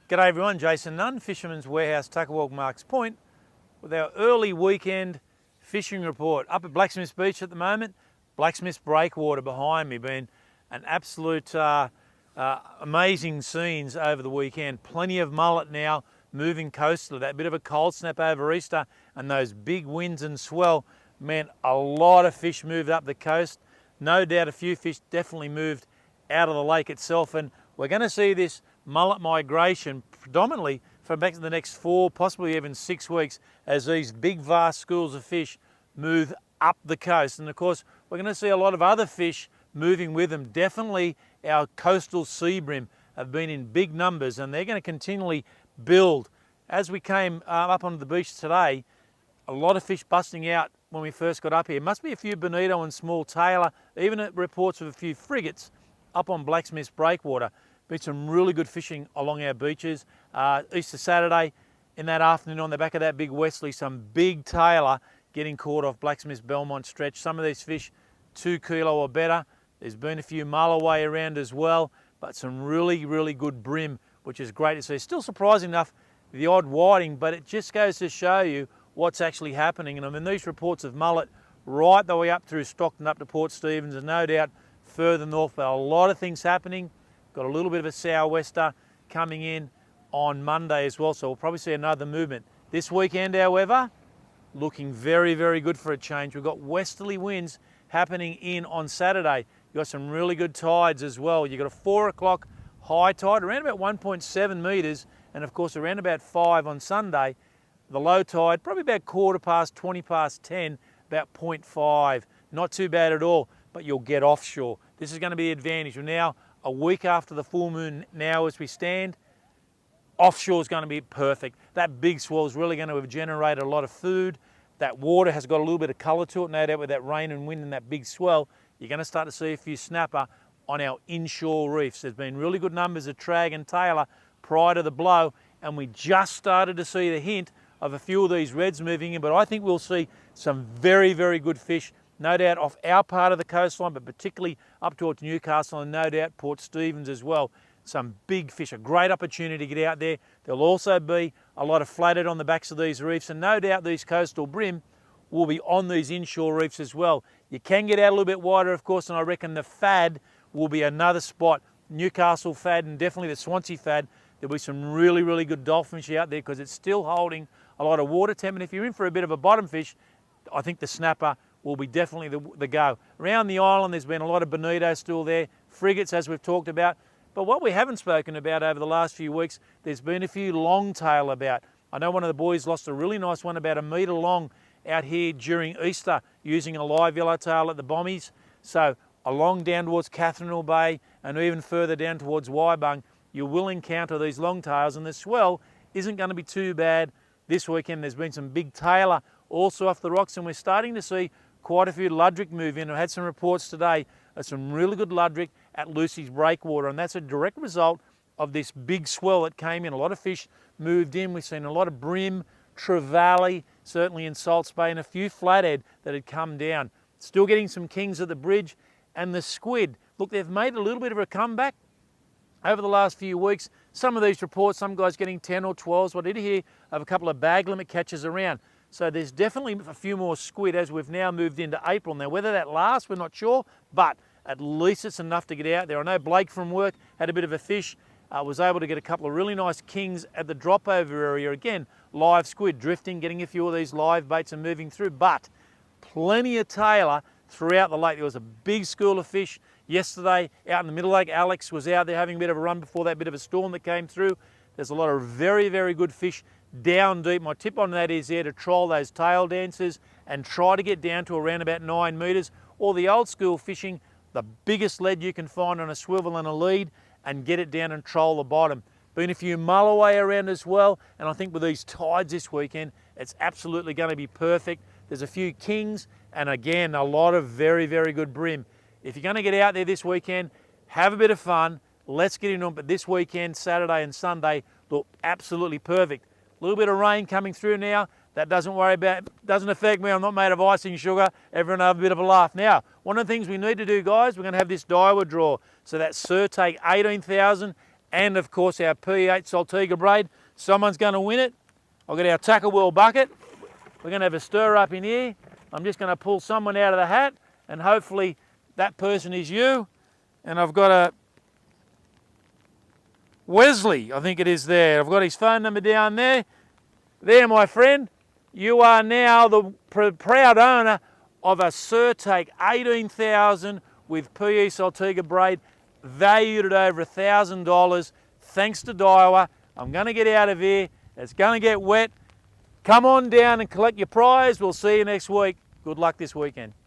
G'day everyone, Jason Nunn, Fisherman's Warehouse, Tuckerwalk, Marks Point, with our early weekend fishing report. Up at Blacksmiths Beach at the moment, Blacksmiths Breakwater behind me, been an absolute amazing scenes over the weekend. Plenty of mullet now moving coastal. That bit of a cold snap over Easter and those big winds and swell meant a lot of fish moved up the coast. No doubt a few fish definitely moved out of the lake itself, and we're going to see this mullet migration predominantly for back to the next 4, possibly even 6 weeks as these big vast schools of fish move up the coast. And of course we're going to see a lot of other fish moving with them. Definitely our coastal sea bream have been in big numbers and they're going to continually build. As we came up onto the beach today, a lot of fish busting out when we first got up here. Must be a few bonito and small tailor, even reports of a few frigates up on Blacksmiths Breakwater. Been some really good fishing along our beaches. Easter Saturday, in that afternoon on the back of that big Wensley, some big tailor getting caught off Blacksmiths Belmont stretch. Some of these fish 2 kilo or better. There's been a few mulloway around as well, but some really, really good bream, which is great to see. Still surprising enough, the odd whiting, but it just goes to show you what's actually happening. And I mean, these reports of mullet right the way up through Stockton up to Port Stephens and no doubt further north, but a lot of things happening. Got a little bit of a sou'wester coming in on Monday as well, so we'll probably see another movement. This weekend, however, looking very, very good for a change. We've got westerly winds happening in on Saturday. You've got some really good tides as well. You've got a 4 o'clock high tide, around about 1.7 metres, and of course around about 5 on Sunday. The low tide, probably about 10:15, about 0.5. Not too bad at all, but you'll get offshore. This is going to be the advantage. We're now a week after the full moon now as we stand. Offshore is going to be perfect. That big swell is really going to have generated a lot of food. That water has got a little bit of colour to it, no doubt with that rain and wind and that big swell. You're going to start to see a few snapper on our inshore reefs. There's been really good numbers of trag and tailor prior to the blow, and we just started to see the hint of a few of these reds moving in, but I think we'll see some very, very good fish, no doubt off our part of the coastline, but particularly up towards Newcastle and no doubt Port Stephens as well. Some big fish, a great opportunity to get out there. There'll also be a lot of flathead on the backs of these reefs, and no doubt these coastal bream will be on these inshore reefs as well. You can get out a little bit wider, of course, and I reckon the fad will be another spot. Newcastle fad and definitely the Swansea fad. There'll be some really, really good dolphin fish out there because it's still holding a lot of water temp, and if you're in for a bit of a bottom fish, I think the snapper will be definitely the go. Around the island, there's been a lot of bonito still there, frigates as we've talked about, but what we haven't spoken about over the last few weeks, there's been a few longtail about. I know one of the boys lost a really nice one about 1 metre long out here during Easter using a live yellowtail at the Bommies. So along down towards Catherine Bay and even further down towards Waibung, you will encounter these longtails, and the swell isn't going to be too bad this weekend. There's been some big tailor also off the rocks, and we're starting to see quite a few ludric move in. I've had some reports today of some really good ludric at Lucy's Breakwater, and that's a direct result of this big swell that came in. A lot of fish moved in. We've seen a lot of bream, trevally, certainly in Salts Bay, and a few flathead that had come down. Still getting some kings at the bridge, and the squid. Look, they've made a little bit of a comeback over the last few weeks. Some of these reports, some guys getting 10 or 12s. What I did hear of a couple of bag limit catches around. So there's definitely a few more squid as we've now moved into April. Now, whether that lasts, we're not sure, but at least it's enough to get out there. I know Blake from work had a bit of a fish, was able to get a couple of really nice kings at the drop-over area. Again, live squid drifting, getting a few of these live baits and moving through, but plenty of tailor throughout the lake. There was a big school of fish yesterday out in the middle lake. Alex was out there having a bit of a run before that bit of a storm that came through. There's a lot of very, very good fish down deep. My tip on that is there to troll those tail dancers and try to get down to around about 9 metres, or the old school fishing, the biggest lead you can find on a swivel and a lead, and get it down and troll the bottom. Been a few mulloway around as well, and I think with these tides this weekend, it's absolutely going to be perfect. There's a few kings, and again, a lot of very, very good bream. If you're going to get out there this weekend, have a bit of fun. Let's get into it. But this weekend, Saturday and Sunday, look absolutely perfect. A little bit of rain coming through now. That doesn't affect me. I'm not made of icing sugar. Everyone have a bit of a laugh. Now, one of the things we need to do, guys, we're going to have this Daiwa draw. So that Sir take 18,000 and of course our P8 Saltiga braid. Someone's going to win it. I've got our tackle well bucket. We're going to have a stir up in here. I'm just going to pull someone out of the hat, and hopefully that person is you. And I've got a Wensley, I think it is there. I've got his phone number down there. There, my friend, you are now the proud owner of a Surtake 18,000 with PE Saltiga braid, valued at over $1,000. Thanks to Daiwa. I'm going to get out of here. It's going to get wet. Come on down and collect your prize. We'll see you next week. Good luck this weekend.